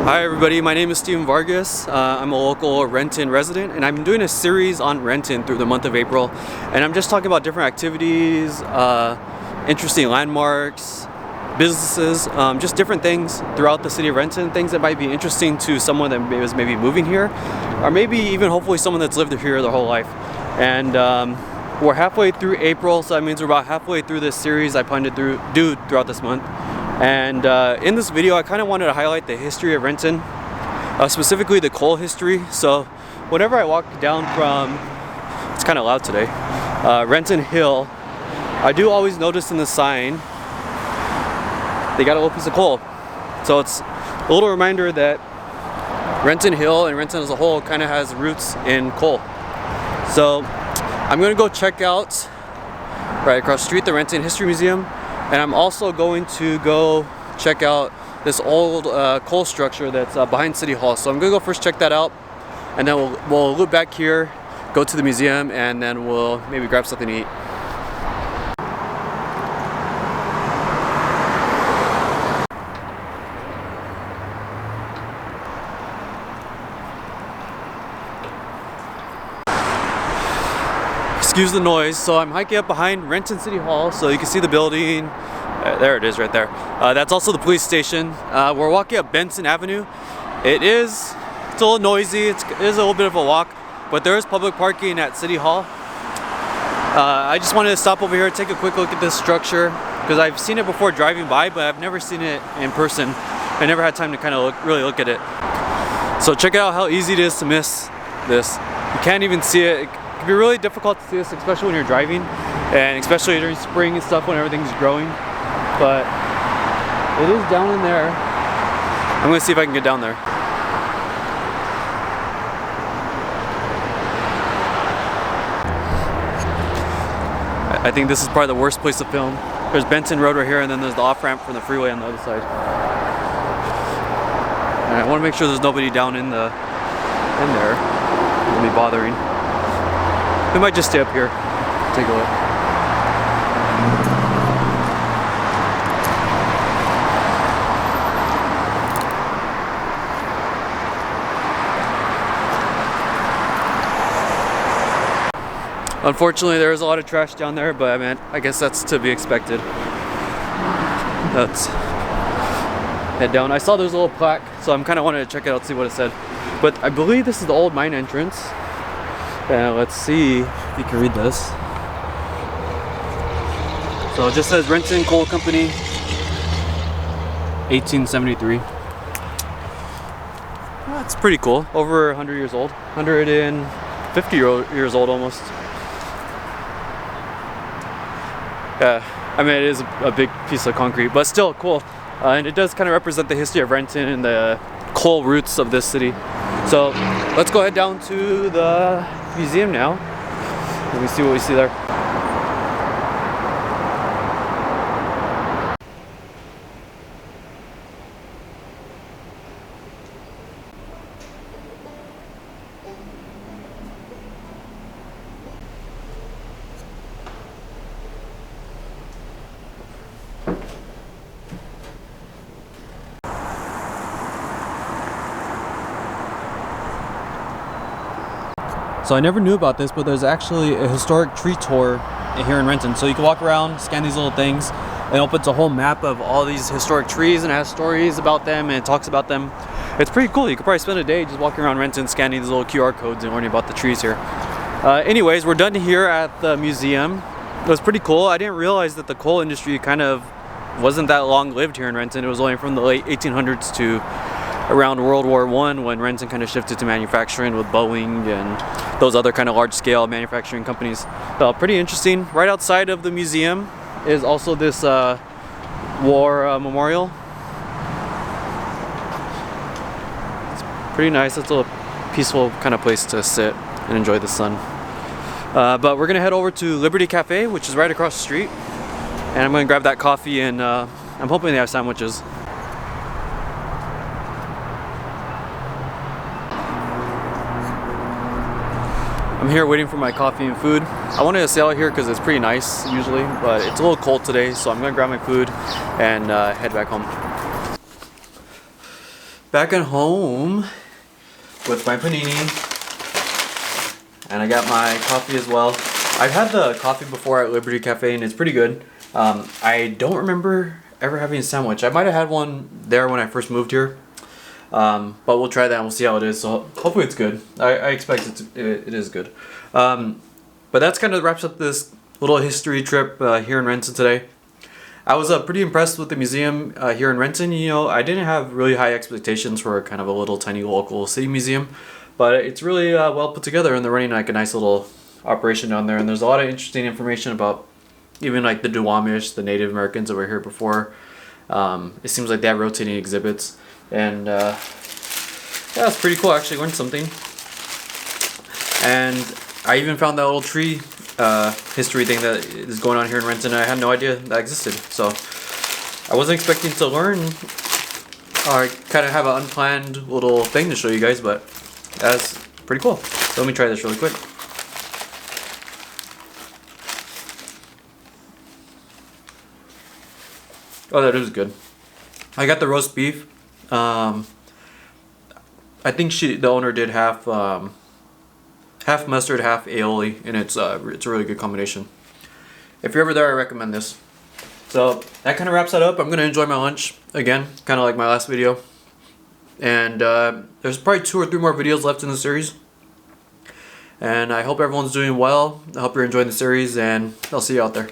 Hi everybody, my name is Steven Vargas. I'm a local Renton resident and I'm doing a series on Renton through the month of April, and I'm just talking about different activities, interesting landmarks, businesses, just different things throughout the city of Renton, things that might be interesting to someone that is maybe moving here, or maybe even hopefully someone that's lived here their whole life. And we're halfway through April, so that means we're about halfway through this series I plan to do throughout this month. And in this video I kind of wanted to highlight the history of Renton, specifically the coal history. So whenever I walk down from, it's kind of loud today, Renton Hill, I do always notice in the sign they got a little piece of coal. So it's a little reminder that Renton Hill and Renton as a whole kind of has roots in coal. So I'm going to go check out right across the street the Renton History Museum. And I'm also going to go check out this old coal structure that's behind City Hall. So I'm going to go first check that out, and then we'll loop back here, go to the museum, and then we'll maybe grab something to eat. Excuse the noise. So I'm hiking up behind Renton City Hall, so you can see the building. There it is right there. That's also the police station. We're walking up Benson Avenue. It's a little noisy. It is a little bit of a walk, but there is public parking at City Hall. I just wanted to stop over here and take a quick look at this structure because I've seen it before driving by, but I've never seen it in person. I never had time to kind of really look at it. So check out how easy it is to miss this. You can't even see it. It can be really difficult to see this, especially when you're driving, and especially during spring and stuff when everything's growing. But it is down in there. I'm gonna see if I can get down there. I think this is probably the worst place to film. There's Benton Road right here, and then there's the off-ramp from the freeway on the other side. And I want to make sure there's nobody down in there. It'll be bothering. We might just stay up here, take a look. Unfortunately, there is a lot of trash down there, but I guess that's to be expected. Let's head down. I saw there's a little plaque, so I'm kind of wanted to check it out, see what it said. But I believe this is the old mine entrance. Let's see if you can read this. So it just says Renton Coal Company, 1873. That's pretty cool. Over 100 years old. 150 years old almost. Yeah, it is a big piece of concrete, but still cool. And it does kind of represent the history of Renton and the coal roots of this city. So let's go head down to the museum now. Let me see what we see there. So I never knew about this, but there's actually a historic tree tour here in Renton. So you can walk around, scan these little things, and it opens a whole map of all these historic trees and it has stories about them and it talks about them. It's pretty cool. You could probably spend a day just walking around Renton, scanning these little QR codes and learning about the trees here. Anyways, we're done here at the museum. It was pretty cool. I didn't realize that the coal industry kind of wasn't that long lived here in Renton. It was only from the late 1800s to around World War I when Renton kind of shifted to manufacturing with Boeing and those other kind of large-scale manufacturing companies. Pretty interesting. Right outside of the museum is also this war memorial. It's pretty nice. It's a peaceful kind of place to sit and enjoy the sun. But we're gonna head over to Liberty Cafe, which is right across the street, and I'm gonna grab that coffee, and I'm hoping they have sandwiches. I'm here waiting for my coffee and food. I wanted to stay out here because it's pretty nice usually, but it's a little cold today, so I'm gonna grab my food and head back home. back at home with my panini, and I got my coffee as well. I've had the coffee before at Liberty Cafe and it's pretty good. I don't remember ever having a sandwich. I might have had one there when I first moved here, but we'll try that and we'll see how it is. So hopefully it's good. I expect it is good. But that's kind of wraps up this little history trip here in Renton today. I was pretty impressed with the museum here in Renton. You know, I didn't have really high expectations for kind of a little tiny local city museum, but it's really well put together, and they're running like a nice little operation down there. And there's a lot of interesting information about even like the Duwamish, the Native Americans that were here before. It seems like they have rotating exhibits, and yeah, it's pretty cool. I actually learned something, and I even found that little tree history thing that is going on here in Renton. I had no idea that existed, so I wasn't expecting to learn or kind of have an unplanned little thing to show you guys, but that's pretty cool. So let me try this really quick. Oh, that is good. I got the roast beef. I think the owner did half mustard, half aioli, and it's a really good combination. If you're ever there, I recommend this. So that kind of wraps that up. I'm gonna enjoy my lunch again, kind of like my last video. And there's probably 2 or 3 more videos left in the series. And I hope everyone's doing well. I hope you're enjoying the series, and I'll see you out there.